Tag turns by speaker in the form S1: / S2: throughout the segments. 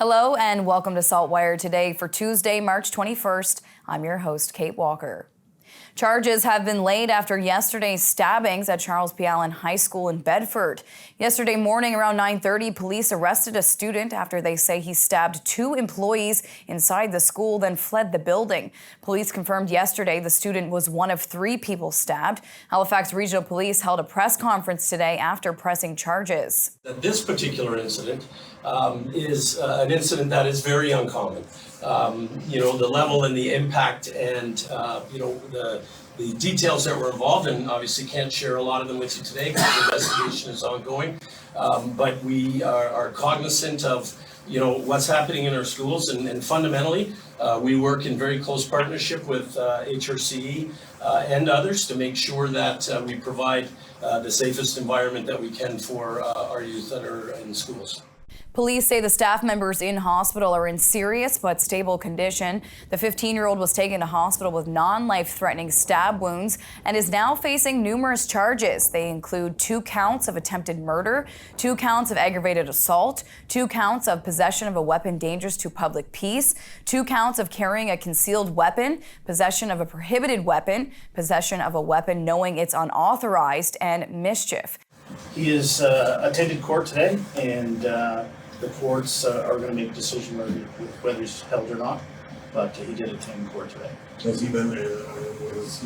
S1: Hello and welcome to SaltWire today for Tuesday, March 21st. I'm your host, Kate Walker. Charges have been laid after yesterday's stabbings at Charles P. Allen High School in Bedford. Yesterday morning around 9:30, police arrested a student after they say he stabbed two employees inside the school, then fled the building. Police confirmed yesterday the student was one of three people stabbed. Halifax Regional Police held a press conference today after pressing charges.
S2: This particular incident is an incident that is very uncommon. The level and the impact and, the details that were involved, and obviously can't share a lot of them with you today because the investigation is ongoing. But we are cognizant of, what's happening in our schools, and fundamentally, we work in very close partnership with HRCE and others to make sure that we provide the safest environment that we can for our youth that are in schools.
S1: Police say the staff members in hospital are in serious but stable condition. The 15-year-old was taken to hospital with non-life-threatening stab wounds and is now facing numerous charges. They include 2 counts of attempted murder, 2 counts of aggravated assault, 2 counts of possession of a weapon dangerous to public peace, 2 counts of carrying a concealed weapon, possession of a prohibited weapon, possession of a weapon knowing it's unauthorized, and mischief.
S3: He has attended court today, and the courts are going to make a decision whether he's held or not, but he did attend court today.
S4: Has he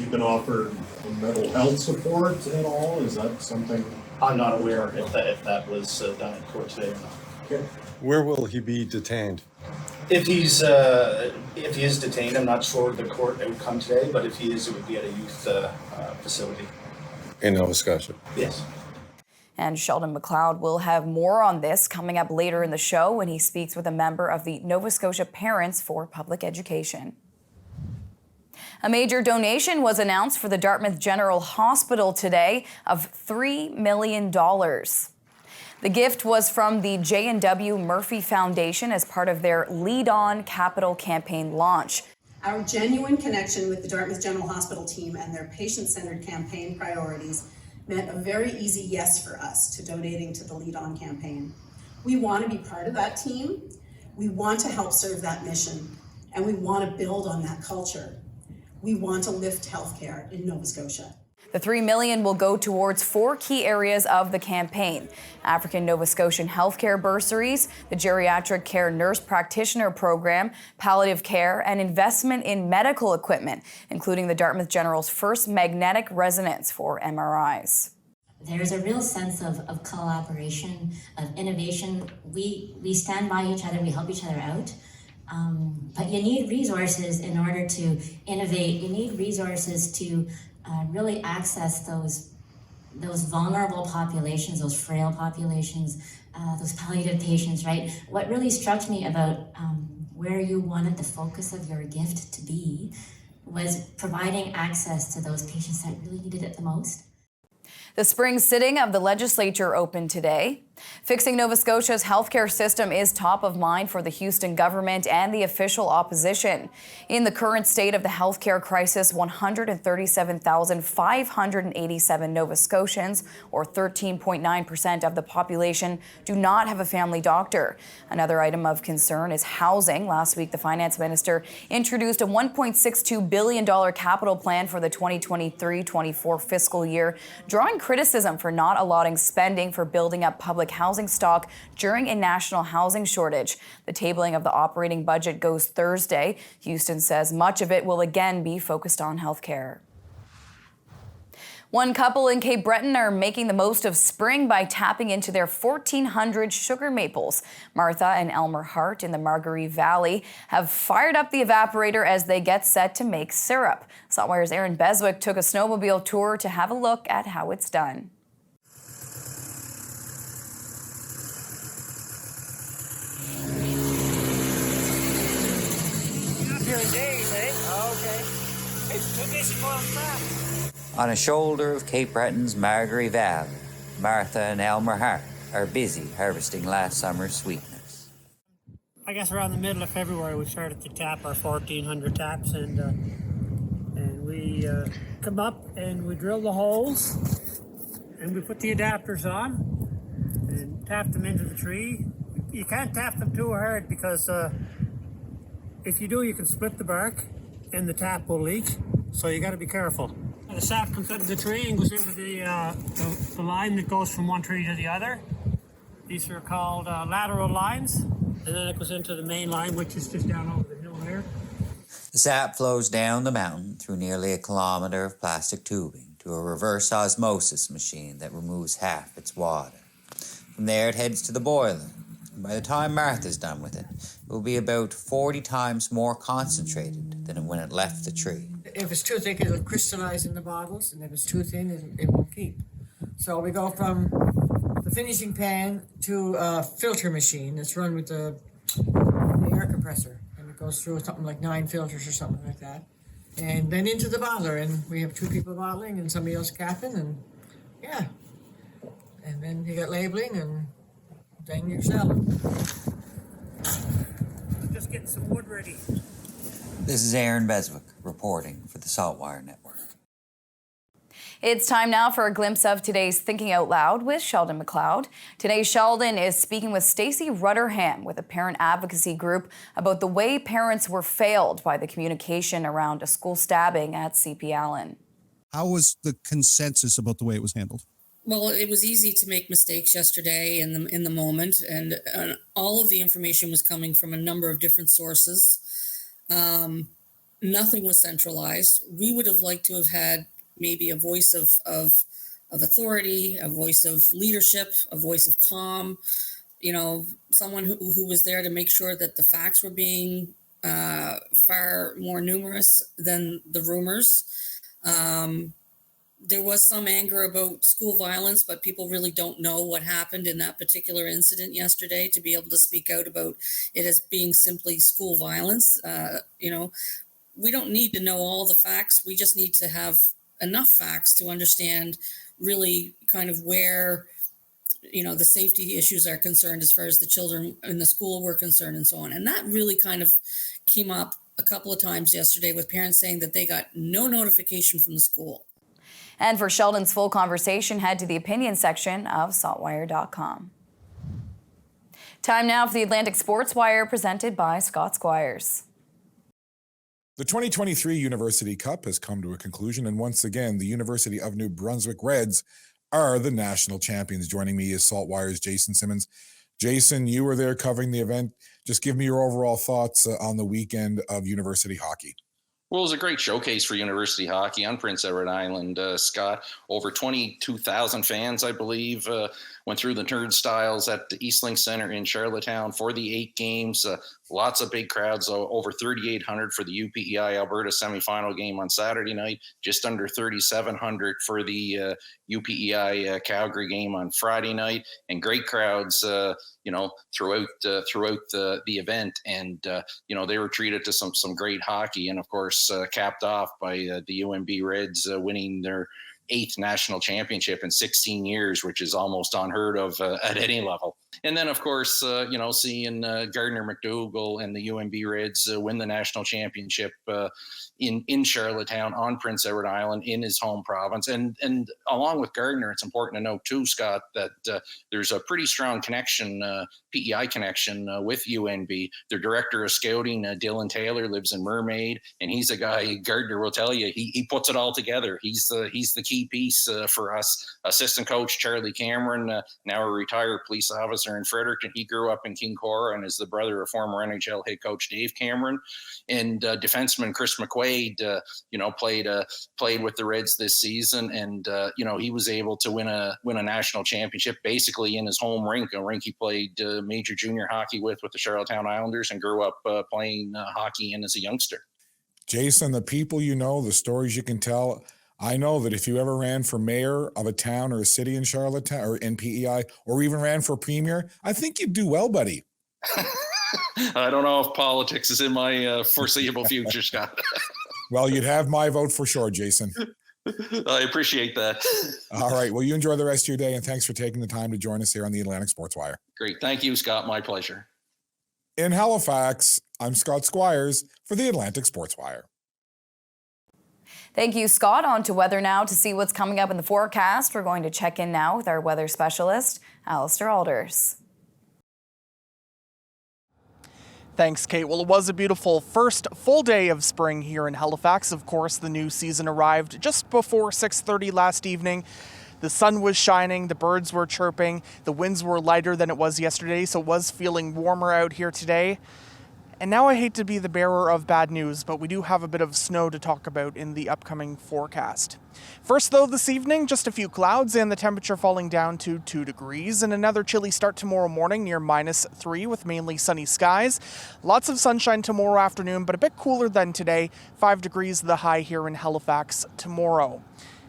S4: been offered mental health support at all? Is that something?
S3: I'm not aware if that was done in court today or not.
S4: Okay.
S5: Where will he be detained?
S3: If he is detained, I'm not sure of the court outcome today, but if he is, it would be at a youth facility.
S5: In Nova Scotia?
S3: Yes.
S1: And Sheldon McLeod will have more on this coming up later in the show when he speaks with a member of the Nova Scotia Parents for Public Education. A major donation was announced for the Dartmouth General Hospital today of $3 million. The gift was from the J&W Murphy Foundation as part of their Lead On Capital campaign launch.
S6: Our genuine connection with the Dartmouth General Hospital team and their patient-centered campaign priorities meant a very easy yes for us to donating to the Lead On campaign. We want to be part of that team. We want to help serve that mission, and we want to build on that culture. We want to lift healthcare in Nova Scotia.
S1: The $3 million will go towards 4 key areas of the campaign: African Nova Scotian healthcare bursaries, the geriatric care nurse practitioner program, palliative care, and investment in medical equipment, including the Dartmouth General's first magnetic resonance for MRIs.
S7: There's a real sense of collaboration, of innovation. We stand by each other, we help each other out. But you need resources in order to innovate. You need resources to really access those vulnerable populations, those frail populations, those palliative patients, right? What really struck me about where you wanted the focus of your gift to be was providing access to those patients that really needed it the most.
S1: The spring sitting of the Legislature opened today. Fixing Nova Scotia's healthcare system is top of mind for the Houston government and the official opposition. In the current state of the healthcare crisis, 137,587 Nova Scotians, or 13.9% of the population, do not have a family doctor. Another item of concern is housing. Last week, the finance minister introduced a $1.62 billion capital plan for the 2023-24 fiscal year, drawing criticism for not allotting spending for building up public housing stock during a national housing shortage. The tabling of the operating budget goes Thursday. Houston says much of it will again be focused on healthcare. One couple in Cape Breton are making the most of spring by tapping into their 1,400 sugar maples. Martha and Elmer Hart in the Margaree Valley have fired up the evaporator as they get set to make syrup. SaltWire's Aaron Beswick took a snowmobile tour to have a look at how it's done.
S8: Here in days, eh? Oh, okay. It's too busy for them.
S9: On a shoulder of Cape Breton's Margaree Valley, Martha and Elmer Hart are busy harvesting last summer's sweetness.
S8: I guess around the middle of February we started to tap our 1,400 taps, and we come up and we drill the holes and we put the adapters on and tap them into the tree. You can't tap them too hard because if you do, you can split the bark and the tap will leak. So you got to be careful. The sap comes out of the tree and goes into the line that goes from one tree to the other. These are called lateral lines, and then it goes into the main line, which is just down over the hill there.
S9: The sap flows down the mountain through nearly a kilometre of plastic tubing to a reverse osmosis machine that removes half its water. From there it heads to the boiler. And by the time Martha's done with it, it will be about 40 times more concentrated than when it left the tree.
S10: If it's too thick, it'll crystallize in the bottles, and if it's too thin, it won't keep. So we go from the finishing pan to a filter machine that's run with the air compressor, and it goes through something like 9 filters or something like that, and then into the bottler, and we have 2 people bottling and somebody else capping, and yeah, and then you got labeling, and then you sell it.
S8: I'm just getting some wood ready.
S9: This is Aaron Beswick reporting for the SaltWire Network.
S1: It's time now for a glimpse of today's Thinking Out Loud with Sheldon McLeod. Today, Sheldon is speaking with Stacey Rutterham with a parent advocacy group about the way parents were failed by the communication around a school stabbing at CP Allen.
S11: How was the consensus about the way it was handled?
S12: Well, it was easy to make mistakes yesterday in the moment, and all of the information was coming from a number of different sources. Nothing was centralized. We would have liked to have had maybe a voice of authority, a voice of leadership, a voice of calm, someone who was there to make sure that the facts were being far more numerous than the rumors. There was some anger about school violence, but people really don't know what happened in that particular incident yesterday to be able to speak out about it as being simply school violence. We don't need to know all the facts. We just need to have enough facts to understand really kind of where, the safety issues are concerned as far as the children in the school were concerned and so on. And that really kind of came up a couple of times yesterday with parents saying that they got no notification from the school.
S1: And for Sheldon's full conversation, head to the opinion section of saltwire.com. Time now for the Atlantic Sports Wire, presented by Scott Squires.
S13: The 2023 University Cup has come to a conclusion, and once again, the University of New Brunswick Reds are the national champions. Joining me is SaltWire's Jason Simmons. Jason, you were there covering the event. Just give me your overall thoughts on the weekend of university hockey.
S14: Well, it was a great showcase for university hockey on Prince Edward Island, Scott. Over 22,000 fans, I believe, went through the turnstiles at the Eastlink Center in Charlottetown for the 8 games. Lots of big crowds, over 3,800 for the UPEI Alberta semifinal game on Saturday night, just under 3,700 for the UPEI Calgary game on Friday night, and great crowds, throughout the event. And they were treated to some great hockey, and of course capped off by the UNB Reds winning their 8th national championship in 16 years, which is almost unheard of at any level. And then, of course, seeing Gardner McDougall and the UNB Reds win the national championship in Charlottetown on Prince Edward Island in his home province. And along with Gardner, it's important to note too, Scott, that there's a pretty strong connection, PEI connection with UNB. Their director of scouting, Dylan Taylor, lives in Mermaid, and he's a guy, Gardner will tell you, he puts it all together. He's the key piece for us. Assistant coach Charlie Cameron, now a retired police officer in Fredericton. He grew up in King Cora and is the brother of former NHL head coach Dave Cameron. And defenseman Chris McQuaid, played with the Reds this season, and he was able to win a national championship basically in his home rink, a rink he played major junior hockey with the Charlottetown Islanders, and grew up playing hockey in as a youngster.
S13: Jason, the people the stories you can tell. I know that if you ever ran for mayor of a town or a city in Charlottetown or in PEI, or even ran for premier, I think you'd do well, buddy.
S14: I don't know if politics is in my foreseeable future, Scott.
S13: Well, you'd have my vote for sure, Jason.
S14: I appreciate that.
S13: All right. Well, you enjoy the rest of your day, and thanks for taking the time to join us here on the Atlantic Sports Wire.
S14: Great. Thank you, Scott. My pleasure.
S13: In Halifax, I'm Scott Squires for the Atlantic Sports Wire.
S1: Thank you, Scott. On to weather now to see what's coming up in the forecast. We're going to check in now with our weather specialist, Alistair Alders.
S15: Thanks, Kate. Well, it was a beautiful first full day of spring here in Halifax. Of course, the new season arrived just before 6:30 last evening. The sun was shining, the birds were chirping, the winds were lighter than it was yesterday, so it was feeling warmer out here today. And now I hate to be the bearer of bad news, but we do have a bit of snow to talk about in the upcoming forecast. First, though, this evening, just a few clouds and the temperature falling down to 2 degrees, and another chilly start tomorrow morning near -3 with mainly sunny skies. Lots of sunshine tomorrow afternoon, but a bit cooler than today. 5 degrees the high here in Halifax tomorrow.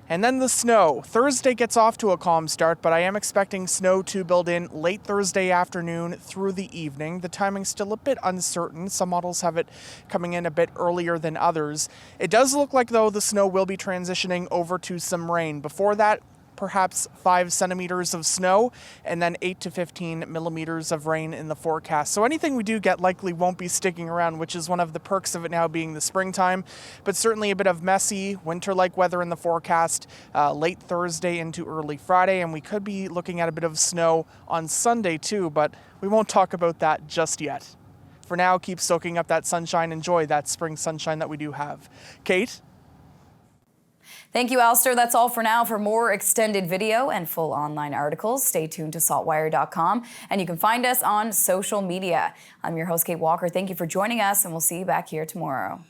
S15: And then the snow. Thursday gets off to a calm start, but I am expecting snow to build in late Thursday afternoon through the evening. The timing's still a bit uncertain. Some models have it coming in a bit earlier than others. It does look like, though, the snow will be transitioning over to some rain. Before that, perhaps 5 centimeters of snow and then 8 to 15 millimeters of rain in the forecast. So anything we do get likely won't be sticking around, which is one of the perks of it now being the springtime, but certainly a bit of messy winter-like weather in the forecast late Thursday into early Friday, and we could be looking at a bit of snow on Sunday too, but we won't talk about that just yet. For now, keep soaking up that sunshine. Enjoy that spring sunshine that we do have. Kate?
S1: Thank you, Alistair. That's all for now. For more extended video and full online articles, stay tuned to saltwire.com, and you can find us on social media. I'm your host, Kate Walker. Thank you for joining us, and we'll see you back here tomorrow.